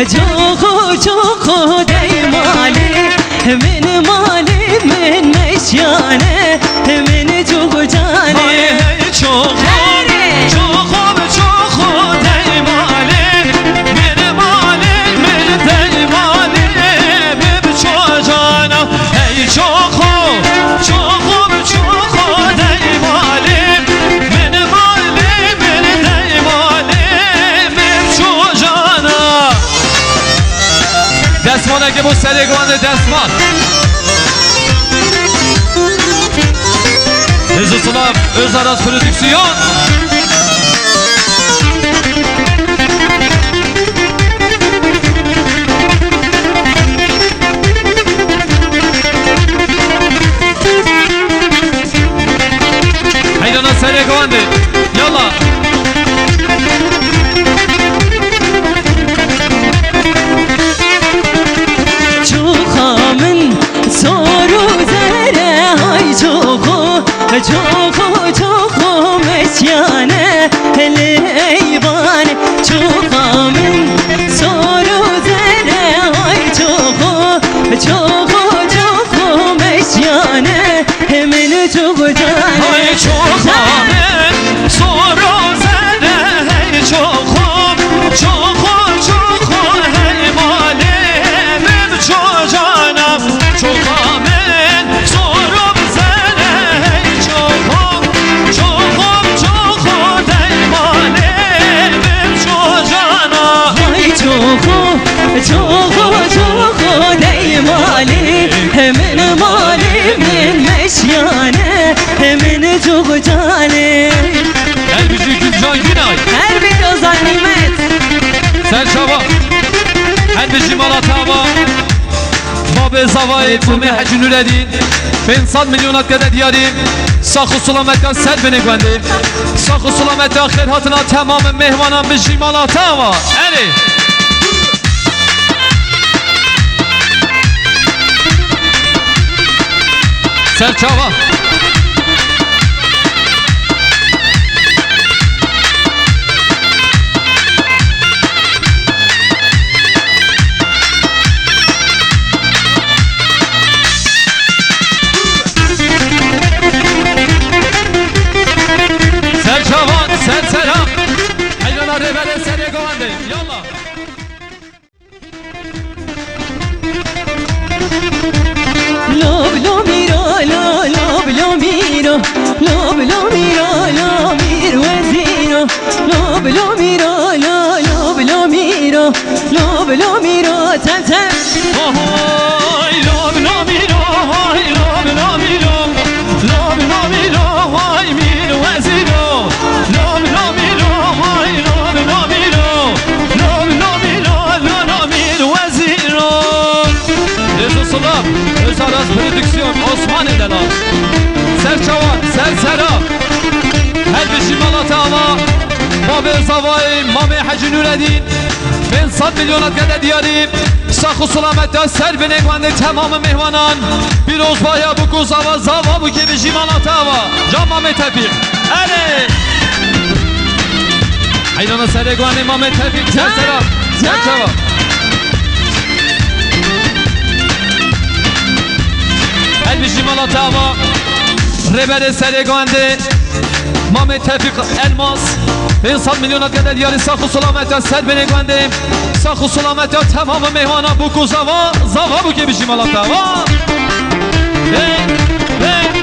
çok dey mali من مالی من مشیانه من çok cane çok dey mali من مالی من dey mali من çok cane hey çok dey mali من مالی من dey mali من çok cane دستمانه که bu سرگان دستمان Hızlı Özaras Prodüksiyon Haydana Serekovandi Yalla Çukamın soru zere hay çoku mesyane hele eyvan Çukamın soru zere hay çoku mesyane hemen çok cane Hay çukamın soru zere hey çoku hey mali ben çok canım çukamın soru zere hey çoku hey mali ben çok canım Hay çoku dey mali hemen malimin meşyane hemen çok cane Elbici Gülcan Günay Her bir Ozan Nimet Serçava Elbici Malatava Babe Zavayı Fumi Hacı Nüreddin Ben 100 milyonat kadar diyarim Sakı sulametten sel beni göndim Sakı sulametten xerhatına tamamı mehmanan bici Malatava Eli Serçava Serçavan, Serseram Hayrana rebele Seregovandi Yallah Lo miro veziro Lo miro tem Ay lo miro ay lo miro ay mir waziro lo miro ay lo mir waziro Rezo Salam Özaras Prodüksiyon Osman Edelan Serçavan Sersera Elbişi Malatava Babe Zavay Mame Hacı Nüreddin Ben 100 milyonat kadar diyarim Sakı sulametten ser beni göndir tamamı mehmanan Bir ozbaya bu kuzava zava bu gibi jimalatava Can Mame Tevfik Eli Hayrana Seregani Mame Tevfik Sersera Serçava Elbişi Malatava Rebele Seregani Mame Tevfik Elmas Ben 100 milyonat kadar diyarim Sakı sulametten ser beni göndir Sakı sulametten tamamı mehmana bu kuzava Zava bu gibi jimalatava Hey hey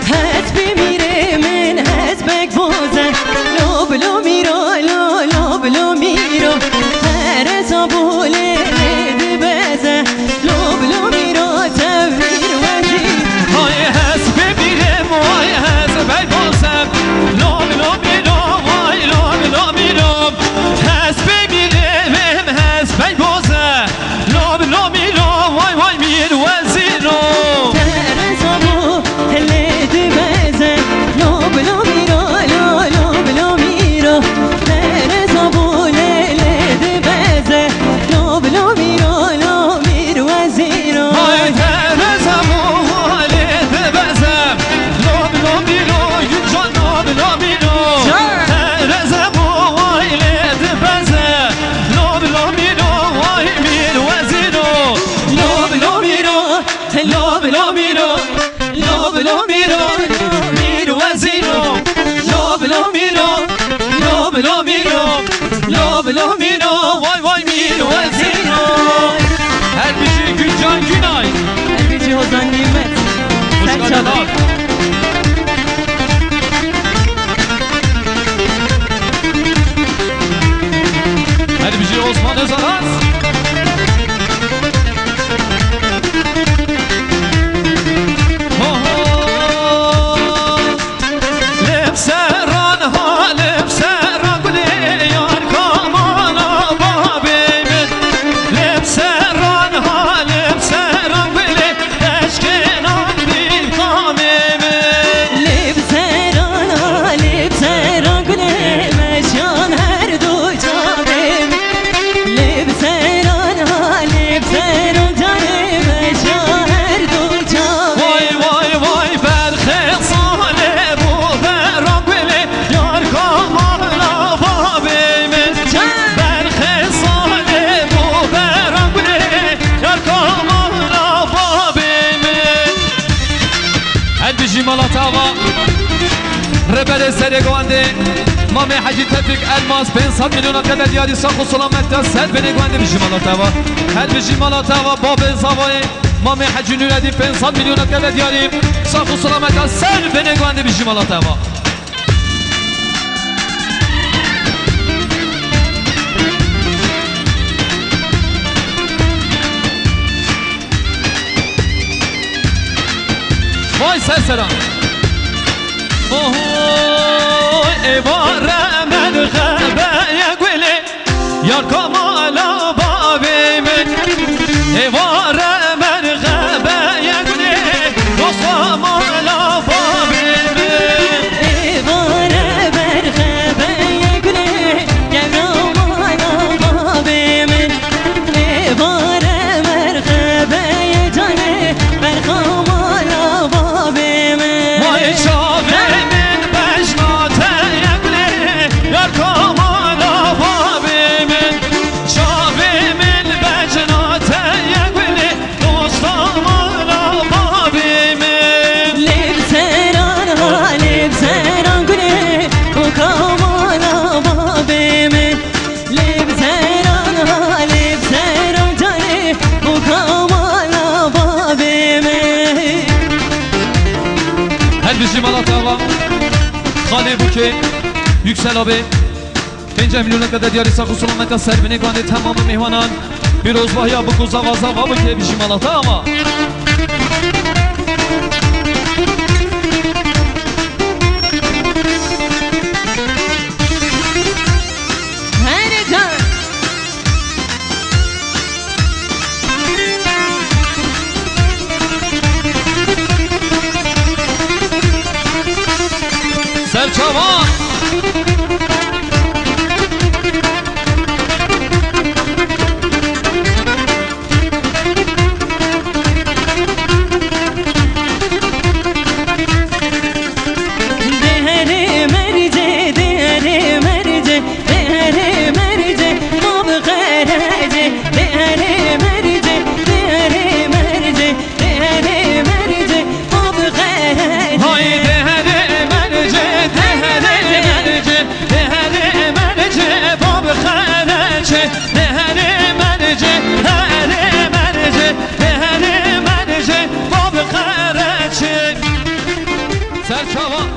Het bimire men het bek boze Lo miro Her sabule de beze Lo miro tevir vecin Ay hasbe birem ay hasbe boza lo miro, lo miro, lo miro, vay vay miro zero. Her bir şey Gülcan Günay. Elbici Ozan Nimet. Hoş Sen geldin çalın. abi. Her bir şey Osman Özaraz. Malatava Rebele Sereguande Mame Hacı Tevfik Elmas 500 milyona kadar diyari sakı sulamakta Ser beni guande bişi Malatava Her bişi Malatava Babel Zavayı Mame Hacı Nüredi 500 milyona kadar diyari sakı sulamakta Ser beni guande bişi Malatava Vay serseran Ohoy evare merhaba ya güle Yar kamala babimin Evare merhaba ya güle Dost kamala babimin Evare merhaba ya güle Gel kamala babimin Evare merhaba ya cane Ver kamala babimin Vay şavimin beşnate yakle Yar kamala babimin Şavimin beşnate yakle Dost kamala babimin Leb seran güle O kamala babimin Leb seran cane O kamala babimin Her bizim Malatava Halil Buke Yüksel abi 5 milyona kadar diyarı sakı sulamakta Serbini gani tamamı mehvanan Bir ozvahya bu kuzava zava Buke bizim Malatava Her can Serçavan Değeri merce, değeri merce, değeri merce, mab gerece, değeri merce, değeri merce, değeri merce, mab gerece. Hay dehre merce, dehre merce, dehre merce, bab khareçe, dehre merce, dehre merce, dehre merce, bab khareçe. Serçavan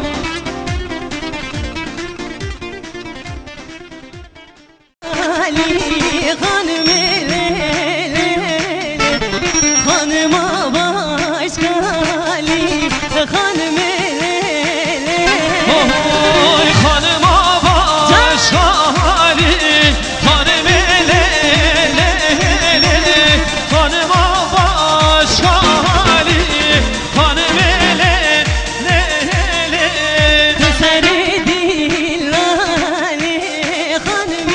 Ali hanım hanıma başka Ali hanım Oy hanıma başka hali Hanım ele Hanıma başka hali Hanım ele Seri dil Ali hanım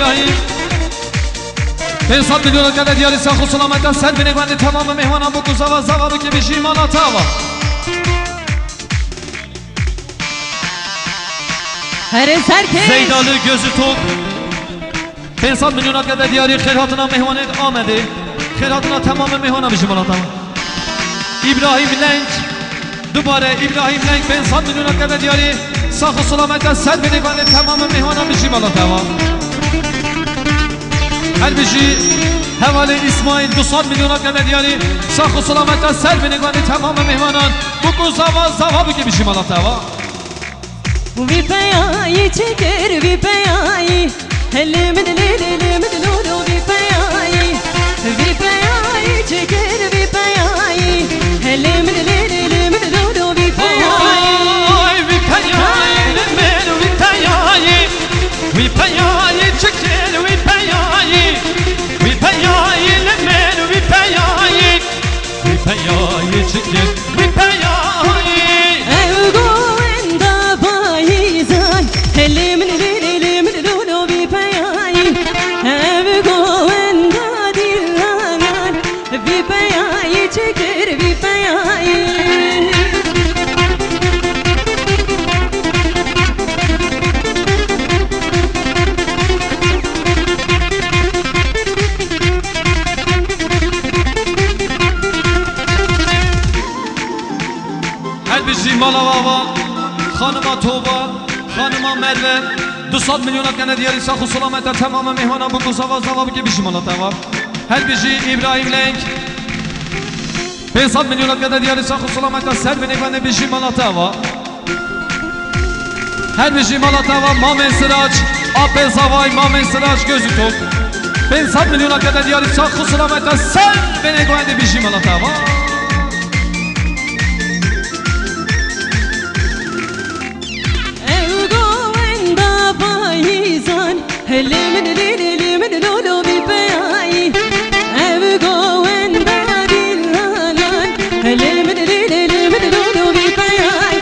İbrahim 500 milyon kadar diyarı sakı sulamaktan ser beni güvenli tamamı mehmana bu kuzava zavabı gibi şimala tava Her herkes Zeydalı gözü tok 500 milyon kadar diyarı khirhatına mehmanet amedi khirhatına tamamı mehmana bir şimala tava İbrahim Lenk Dubare İbrahim Lenk 500 milyon kadar diyarı sakı sulamaktan ser beni güvenli tamamı mehmana bir şimala tava Her bir şey Hevali İsmail 200 milyona kadar diyarı Sakı sulamakta ser beni güvenli tamamı mehmanan Bu kuzava zavabı gibi şimala tava Vi peyayı çeker vi peyayı Elimin lulu vi peyayı Vi peyayı çeker vi peyayı Elimin lulu vi peyayı Ay vi peyayı lemenu vi peyayı Vi peyayı çeker vi peyayı Vi peyayı lemenu vi peyayı Vi peyayı çeker vi peyayı Evgo enda bayizan Elimin lulu vi peyayı Evgo enda dilanan Vi peyayı çeker vi peyayı Her bir şey Malavava, Hanıma Tuğba, Hanıma Merve 200 milyona kadar diyarı sakı sulamakta tamamı mehmana bu kuzava zavabı gibi şimala tava Her bir şey İbrahim Lenk 500 milyona kadar diyarı sakı sulamakta ser beni güvenli bir şimala tava Her bir şey Malatava, Mamen Sıraç, Ape Zavay, Mamen Sıraç gözü tok 500 milyona kadar diyarı sakı sulamakta ser beni güvenli bir şimala tava Evgo enda bayizan Elimin lulu vi peyayı Evgo enda dilanan Elimin lulu vi peyayı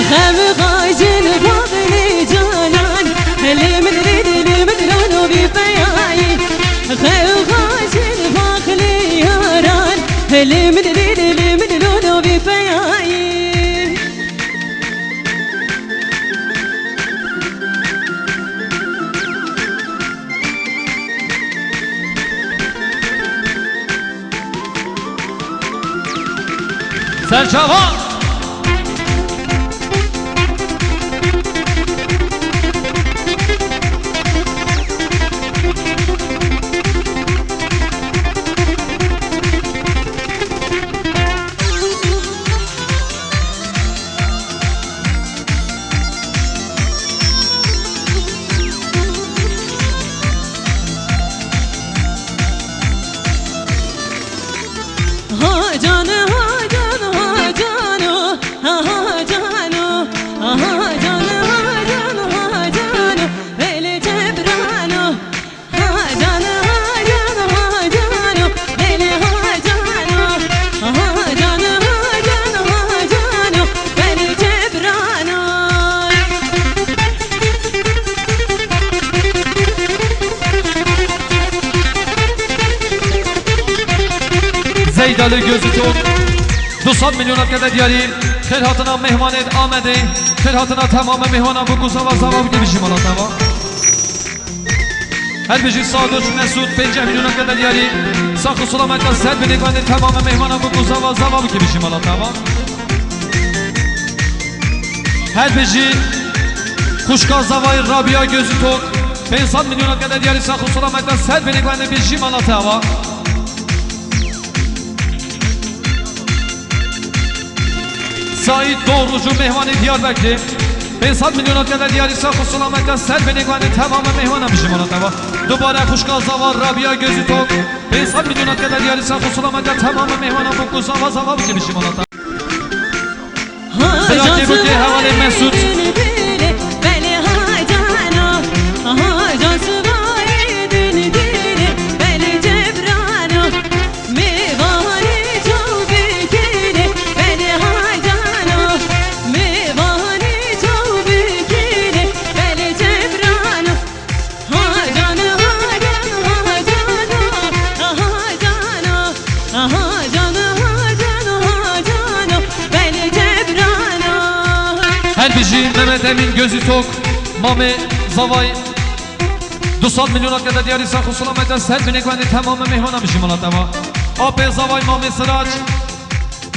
Hem gajin bağlı canan Elimin lulu vi peyayı Hem gajin bağlı yaran Elimin lulu vi peyayı Serçavan Ha canı ha canı ha canı ha canı ha canı ha canı ha canı Veli Cebrano ha canı ha canı ha canı Veli ha canı ha canı ha canı ha canı Veli Cebrano Zeydalı gözü tok 200 milyona kadar diyarı khirhatına mehmanet amedi khirhatına tamamı mehmana bu kuzava zavabı gibi şimala tava Her bir şey Sadıç Mesut 5 milyona kadar diyarı sakı sulamakta ser beni güvenli tamamı mehmana bu kuzava zavabı gibi şimala tava Her bir şey Kuşka Zavay Rabia gözü tok 500 milyona kadar diyarı sakı sulamakta ser beni güvenli bir şimala tava Said Doğrucu Mehmani Diyarbakır 500 milyona kadar diyarı sakı sulamakta ser beni güvenli tamamı mehmana bir şimala tava Dubara Kuşka Zavay Rabia gözü tok 500 milyona kadar diyarı sakı sulamakta tamamı mehmana bu kuzava zavabı gibi şimala tava Zeyaki Buki Havali Mesut Beli ha canı ha cansı vay dini dini Beli Cebrano Mivani çok bikini Beli ha canı Mivani çok bikini Beli Cebrano ha canı Bici Mehmet Emin gözü tok Mami Zavay 200 milyon kadar diyarı sakı sulametten Serbi Nekvendi tamamı mehmana bişim ala tava AP Zavay Mami Sıraç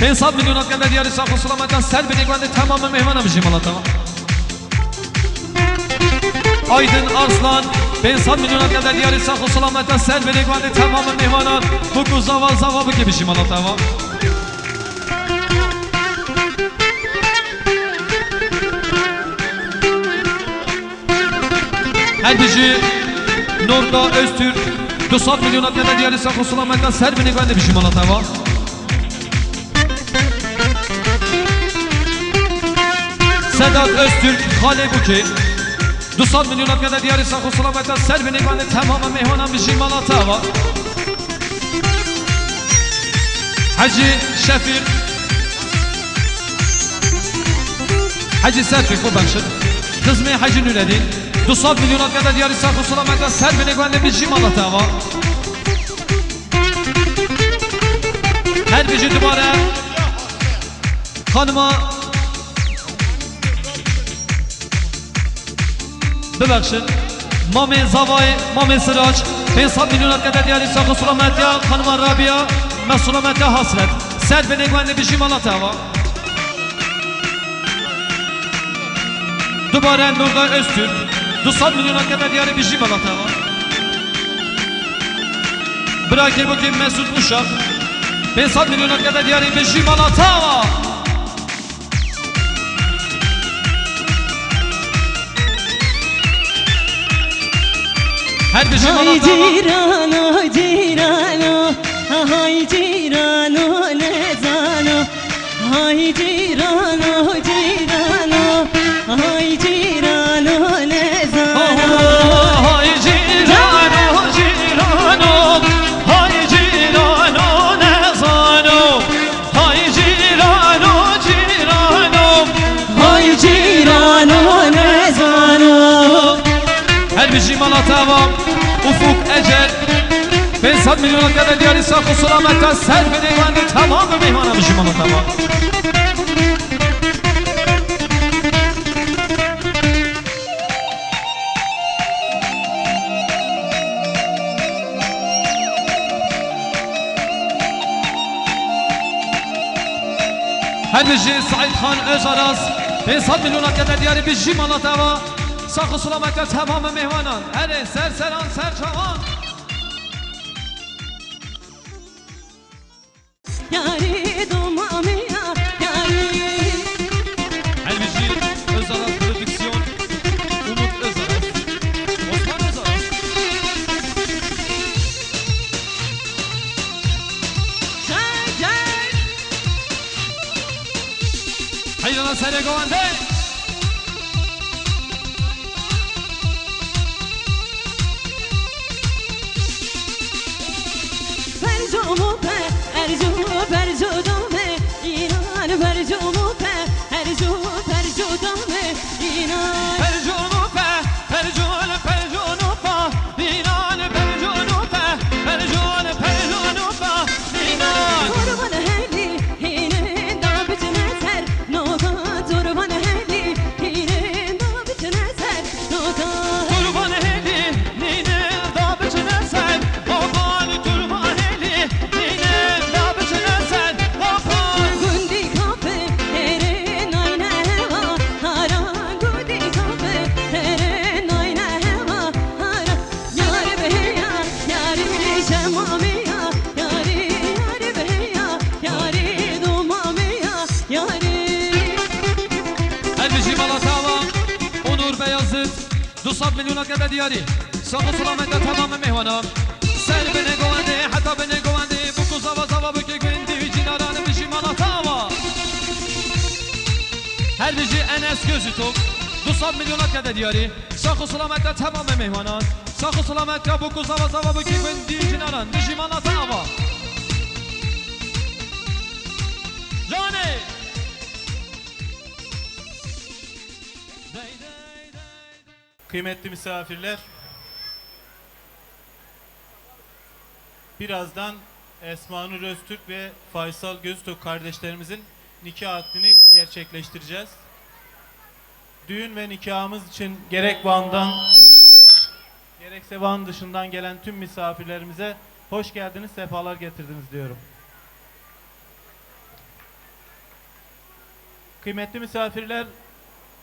500 milyon kadar diyarı sakı sulametten Serbi Nekvendi tamamı mehmana bişim ala tava Aydın Arslan 500 milyon kadar diyarı sakı sulametten Serbi Nekvendi tamamı mehmana Buku Zava bu gibi bişim ala tava Herbici Nurda Öztürk 200 milyon kadar diyarı sakı sulametten Serbi Nekvendi bişim ala tava Sedat Öztürk Hale Buki 200 milyon kadar diyarı sakı sulametten Serbi Nekvendi tamamı mehmana bişim ala tava Hacı Şefir Hacı Serfik bu bakşın Kızmı Hacı Nüledin 200 milyon kadar diyarı sakı sulametten Serbi Nekvendi bişim ala tava Her bici dubara Hanıma Bebakşın Mami Zavay Mami Sıraç 500 milyon kadar diyarı sakı sulametten Hanıma Rabia Mesulametten hasret Serbi Nekvendi bişim ala tava Dubara Nurda Öztürk 200 milyon kadar diyarı bişim ala tava Bırakır bu kim Mesut Uşak 500 milyon kadar diyarı bişim ala tava Her bişim ala Hay tava cirano cirano Hay cirano nezano Hay cirano cirano Hay cirano nezano Hay cirano cirano Hay cirano nezano Hay cirano cirano Hay cirano nezano Her bişim ala tava Ufuk Ecel 500 milyon kadar diyarı sakı sulametten Serbi Nekvendi tamamı mehmana bişim ala tava Her bişi Said Khan Özaraz 500 milyon kadar diyarı bişim ala tava Sakı sulametten tamamı mehmanan Hele serseran serçavan Yari dumame ya yari Elbişi Özaraz Prodüksiyon Umut Özaraz Osman Özaraz Gel gel Hayrana sere govande Percumu pe percu dame İnan percumu pe percu dame İnan Percunu pe Percunu Percunu pa İnan Percunu pe Percunu Percunu pa İnan Kurban heli hine da bütün eser Noka kurban heli hine da bütün eser Noka Kurban heli Nine da biçine sen Baban kurban heli Nine da biçine sen Baban Gundi kafe eren ayna heva hara Gundi kafe eren ayna heva hara Yar beya yari şemame ya Yari yar beya yari dumame ya Yari Elbişi Malatava Onur Beyazıt 200 milyon kadar diyarı Sakı sulamette tamamı mehvana Ser beni govandi hatta beni govandi Buku zava buki gündi Cinaranı bişi Malatava Her bişi Enes gözü tok 200 milyon kadar diyarı Sakı sulamette tamamı mehvana Sakı sulamette buku zava buki gündi Cinaran bişi Malatava Johnny Kıymetli misafirler, birazdan Esma Nur Öztürk ve Faysal Göztürk kardeşlerimizin nikah akdini gerçekleştireceğiz. düğün ve nikahımız için gerek Van'dan gerekse Van dışından gelen tüm misafirlerimize hoş geldiniz, sefalar getirdiniz diyorum. Kıymetli misafirler,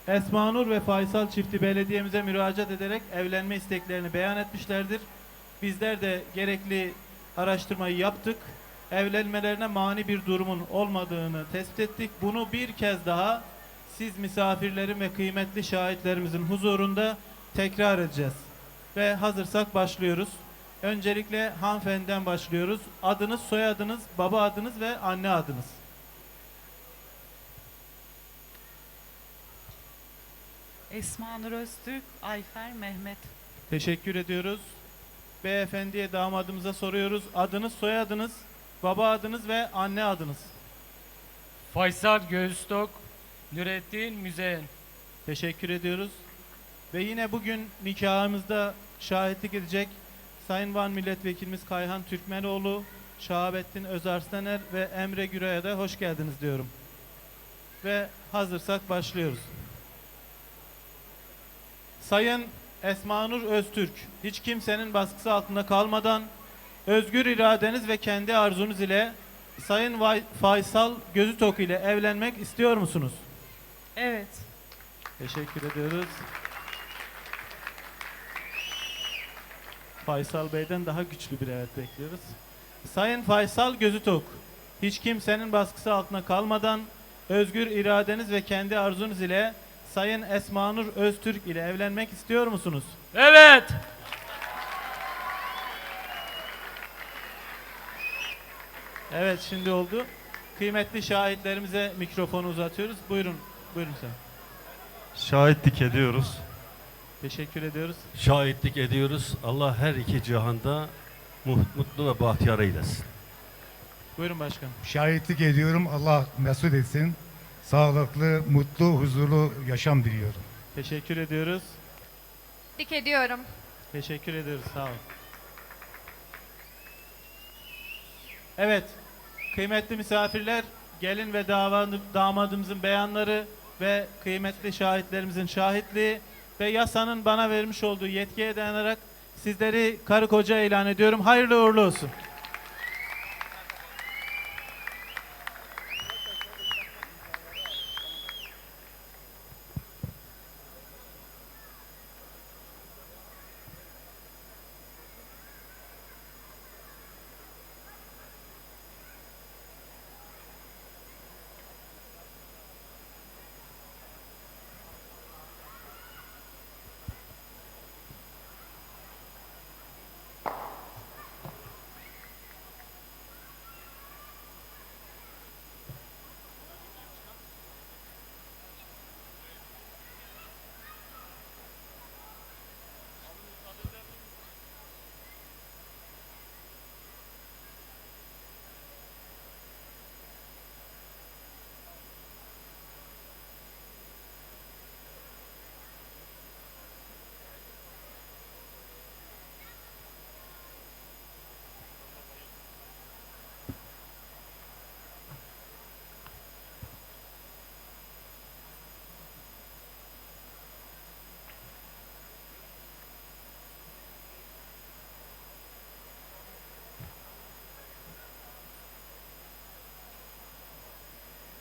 Esma Nur ve Faysal çifti belediyemize müracaat ederek evlenme isteklerini beyan etmişlerdir. Bizler de gerekli araştırmayı yaptık. Evlenmelerine mani bir durumun olmadığını tespit ettik. Bunu bir kez daha siz misafirlerin ve kıymetli şahitlerimizin huzurunda tekrar edeceğiz. Ve hazırsak başlıyoruz. Öncelikle hanımefendiden başlıyoruz. Adınız, soyadınız, baba adınız ve anne adınız. Esma Nur Öztürk, Ayfer Mehmet. Teşekkür ediyoruz. Beyefendiye, damadımıza soruyoruz. Adınız, soyadınız, baba adınız ve anne adınız. Faysal Göztok, Nurettin Müzeyyen. Teşekkür ediyoruz. Ve yine bugün nikahımızda şahitlik edecek Sayın Van Milletvekilimiz Kayhan Türkmenoğlu, Şahabettin Özarslanır ve Emre Güray'a da hoş geldiniz diyorum. Ve hazırsak başlıyoruz. Sayın Esma Nur Öztürk, hiç kimsenin baskısı altında kalmadan özgür iradeniz ve kendi arzunuz ile Sayın Faysal Gözütok ile evlenmek istiyor musunuz? Evet. Teşekkür ediyoruz. Faysal Bey'den daha güçlü bir evet bekliyoruz. Sayın Faysal Gözütok, hiç kimsenin baskısı altına kalmadan özgür iradeniz ve kendi arzunuz ile Sayın Esma Nur Öztürk ile evlenmek istiyor musunuz? Evet. Evet, şimdi oldu. Kıymetli şahitlerimize mikrofonu uzatıyoruz. Buyurun, buyurun sen. Şahitlik ediyoruz. Teşekkür ediyoruz. Şahitlik ediyoruz. Allah her iki cihanda mutlu ve bahtiyar eylesin. Buyurun başkanım. Şahitlik ediyorum. Allah mesut etsin. Sağlıklı, mutlu, huzurlu yaşam diliyorum. Teşekkür ediyoruz. Dik ediyorum. Teşekkür ediyoruz. Sağ olun. Evet, kıymetli misafirler, gelin ve damadımızın beyanları ve kıymetli şahitlerimizin şahitliği ve yasanın bana vermiş olduğu yetkiye dayanarak sizleri karı koca ilan ediyorum. Hayırlı uğurlu olsun.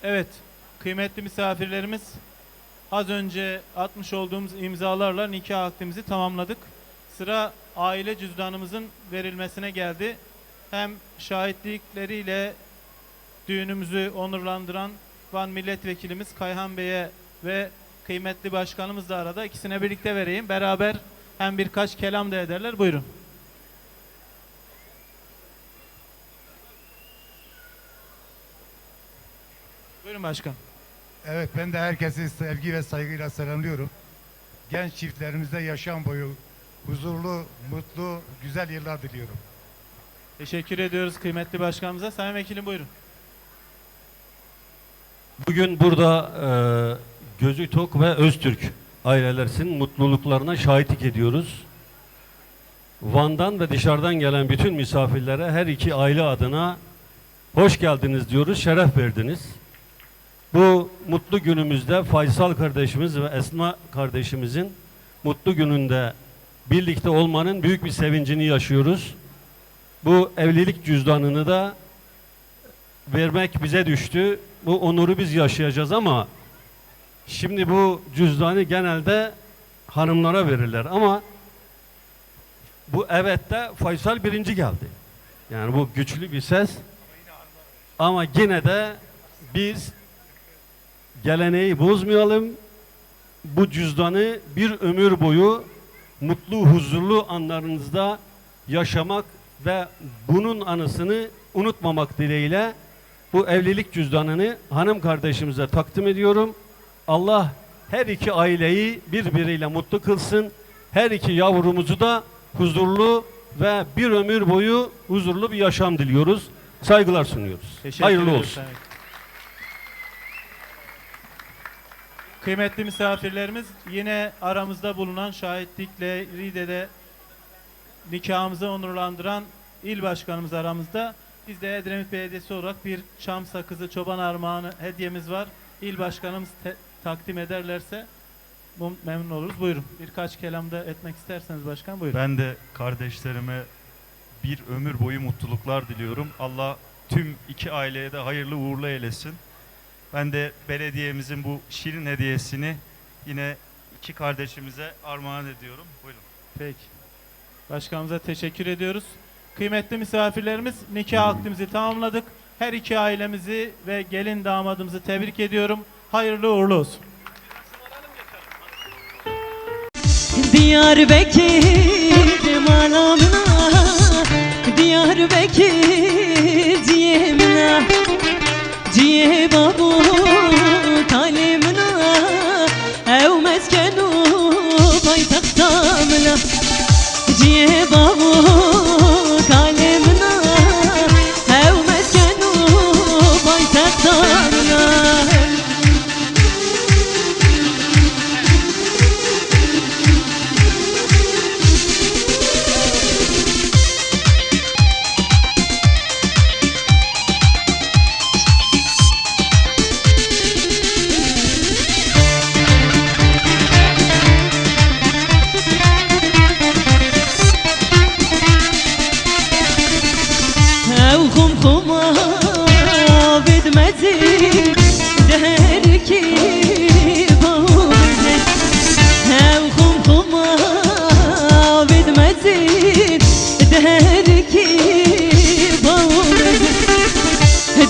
Evet, kıymetli misafirlerimiz, az önce atmış olduğumuz imzalarla nikah akdimizi tamamladık. Sıra aile cüzdanımızın verilmesine geldi. Hem şahitlikleriyle düğünümüzü onurlandıran Van Milletvekilimiz Kayhan Bey'e ve kıymetli başkanımız da arada, ikisine birlikte vereyim. Beraber hem birkaç kelam da ederler. Buyurun. Buyurun başkan. Evet, ben de herkesi sevgi ve saygıyla selamlıyorum. Genç çiftlerimize yaşam boyu huzurlu, mutlu, güzel yıllar diliyorum. Teşekkür ediyoruz kıymetli başkanımıza. Sayın Vekilim buyurun. Bugün burada Gözütok ve Öztürk ailelerin mutluluklarına şahitlik ediyoruz. Van'dan ve dışarıdan gelen bütün misafirlere her iki aile adına hoş geldiniz diyoruz, şeref verdiniz. Bu mutlu günümüzde Faysal kardeşimiz ve Esma kardeşimizin mutlu gününde birlikte olmanın büyük bir sevincini yaşıyoruz. Bu evlilik cüzdanını da vermek bize düştü. Bu onuru biz yaşayacağız ama şimdi bu cüzdanı genelde hanımlara verirler ama bu evette Faysal birinci geldi. Yani bu güçlü bir ses ama yine de biz geleneği bozmayalım. Bu cüzdanı bir ömür boyu mutlu, huzurlu anlarınızda yaşamak ve bunun anısını unutmamak dileğiyle bu evlilik cüzdanını hanım kardeşimize takdim ediyorum. Allah her iki aileyi birbiriyle mutlu kılsın. Her iki yavrumuzu da huzurlu ve bir ömür boyu huzurlu bir yaşam diliyoruz. Saygılar sunuyoruz. Teşekkür Hayırlı ederiz olsun. efendim. Kıymetli misafirlerimiz, yine aramızda bulunan şahitlikleriyle de nikahımızı onurlandıran il başkanımız aramızda. Biz de Edremit Belediyesi olarak bir çam sakızı çoban armağanı hediyemiz var. İl başkanımız takdim ederlerse memnun oluruz. Buyurun. Birkaç kelam da etmek isterseniz başkan, buyurun. Ben de kardeşlerime bir ömür boyu mutluluklar diliyorum. Allah tüm iki aileye de hayırlı uğurlu eylesin. Ben de belediyemizin bu şirin hediyesini yine iki kardeşimize armağan ediyorum. Buyurun. Peki. Başkanımıza teşekkür ediyoruz. Kıymetli misafirlerimiz, nikah akdimizi tamamladık. Her iki ailemizi ve gelin damadımızı tebrik ediyorum. Hayırlı uğurlu olsun. Diyarbakır malamına, Diyarbakır ciyemina, ciye babu talimina, ev meskenu paytaktamına, ciye babu kalemina, ev meskenu paytaktamına.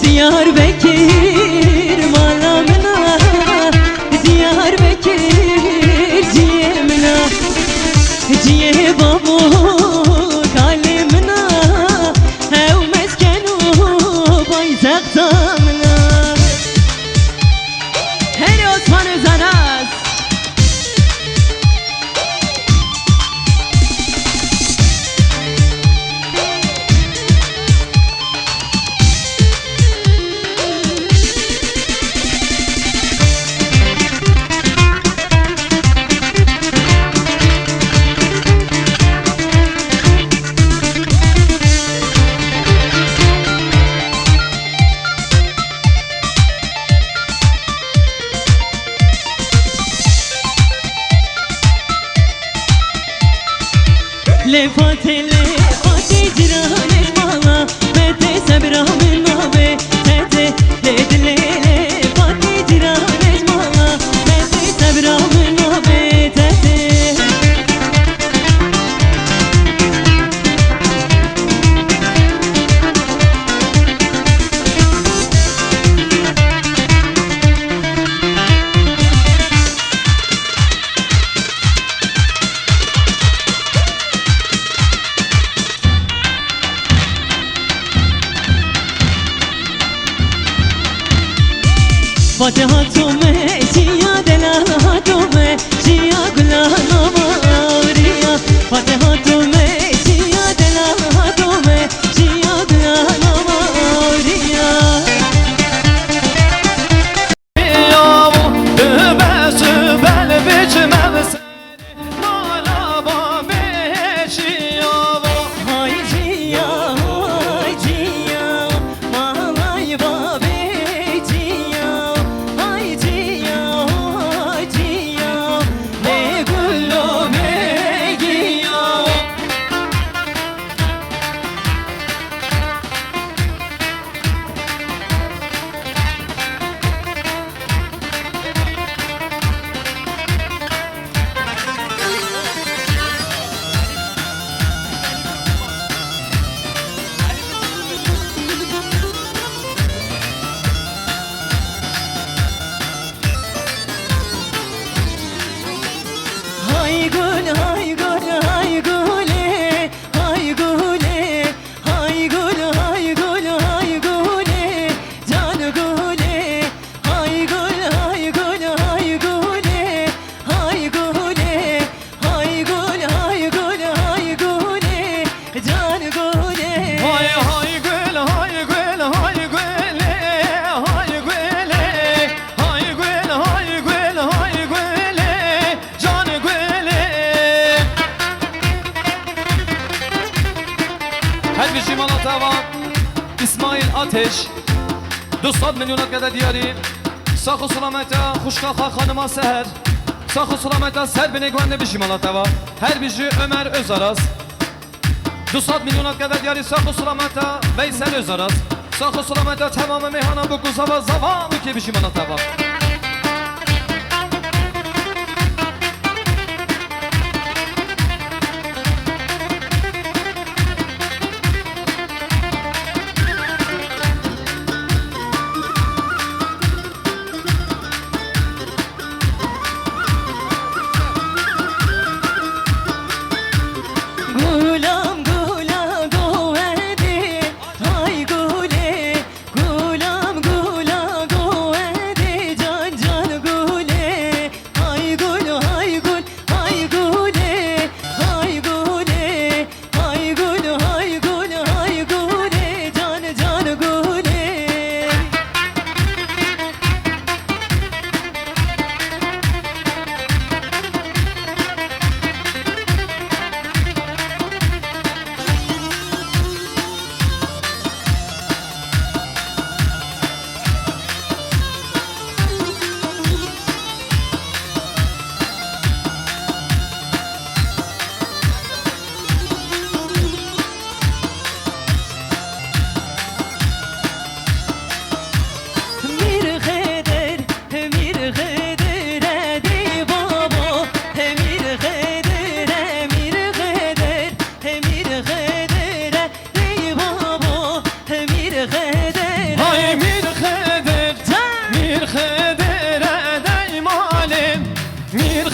Diyarbakır malamına, Diyarbakır ciyemina, ciye babu kalemina, ev meskenu paytaktamına. Her Osman Özanas. Lefate lefate cirane mala mete sebra min nabe tete ledle lefate cirane mala mete sebra min nabe tete. Fatiha tume, şiya delala tume, şiya gulana mavriya. Fatiha tume, şiya delala tume, şiya gulana mavriya. Yavu tübesi bel biçmem seni, malaba beşi yavu. Hayciya, hayciya, malay babe ciya. Her bir Şimalata var İsmail Ateş 200 milyona kadar diyari Sakı sulameta Kuşkaka Hanıma Seher Sakı sulameta Serbine Güvenli bir Şimalata var Her bir Ömer Özaraz 200 milyona kadar diyari Sakı sulameta Veysel Özaraz Sakı sulameta Tamamı meyhana bu kuzava Zavallı ki bir Şimalata var Gulam gula govedi hay gule Gulam gula govedi can can gule Hay gul hay gul hay gule Hay gule hay gul hay gul hay gule Can can gule Mir kheder edi baba Mir kheder edi baba Mir kheder Hay mir kheder ey malim Mir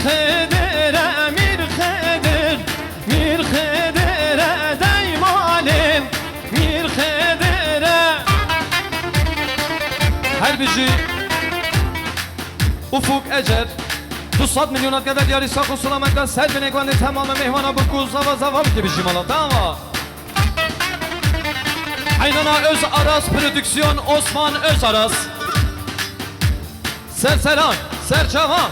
kheder ey malim Mir kheder Her biri Ufuk Ecer 200 milyona kadar diyari Sakı sulameta Serbine Güvenli Tamamı meyhana bu kuzava Zavallı ki bir Şimalata ama Aynana Öz Aras Prodüksiyon Osman Öz Aras Serselan Serçavan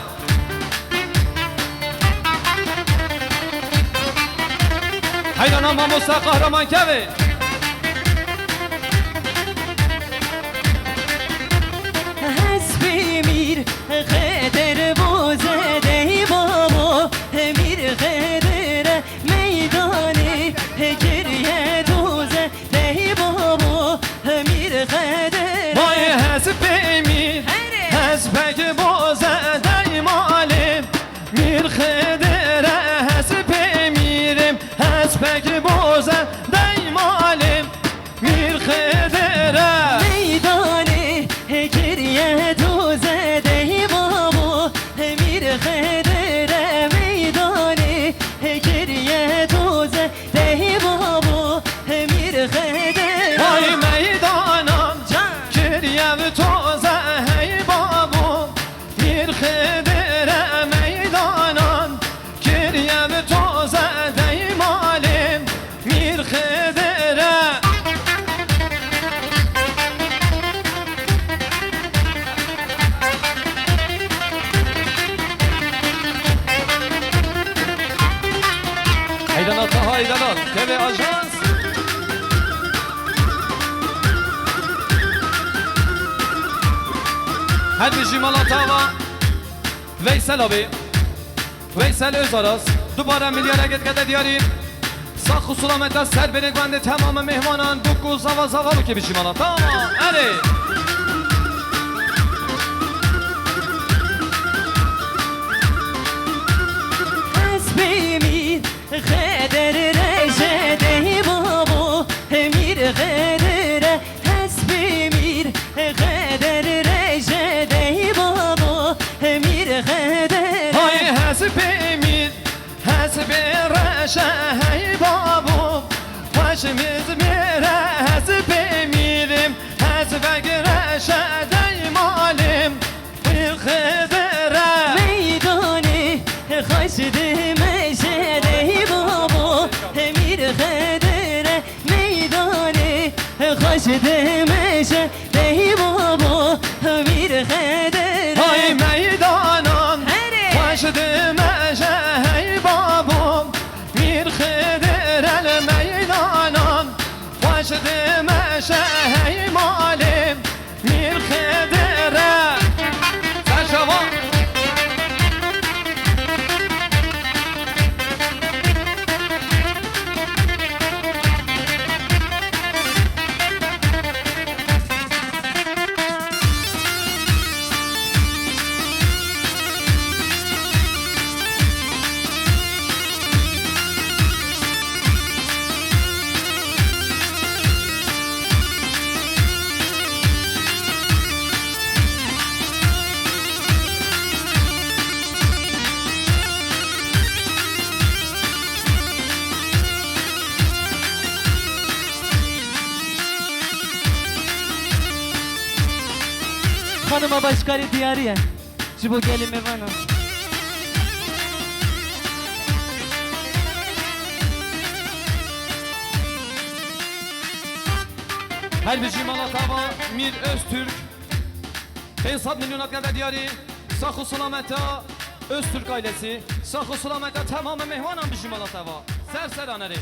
Aynana Mamusa Kahraman Kevi Hasbi mir kheder bozede baba Mir kheder meydani geriye doze de baba Mir kheder Vay hasbimir Hasbeki boze dey malim Mir khedere hasbimirim Hasbeki boze dey malim Mir khedere meydani geriye doze de baba Mir kheder meydani geriye doze de baba Mir kheder Vay meydanam Kiryev toze hey babu Mir khedere meydanam Kiryev toze dey malim Mir khedere Haydanat haydanat TV Ajans Her bir Şimalata var Veysel abi Veysel Özaras Dubara milyara git gede diyari Sakı sulameta Serbine Güvenli Tamamı mehmanan Dukku zava zavalı ki bir Şimalata ama Hadi Hasbi mir kheder rejede baba Mir kheder hasbi mir kheder rejede baba Mir kheder Hay hasbimir Hasbi reşe hey babu Başımız mire hasbimirim Hasbek reşe dey malim Bir khedere meydani haşdi meşede baba Mir kheder meydani haşdi meşede baba Mir kheder Hay meydanam Başdı meşe hey babam Mir khedere meydanam شهيمالم مير خدره سرشوان Hanıma başkarı diyarıya. Jibo gelime bana. Her bir Malatava Mir Öztürk 500 milyon kadar diyarı Sakı Sulamet'a Öztürk ailesi Sakı Sulamet'a tamamen mehvanan bir Malatava Serseraneri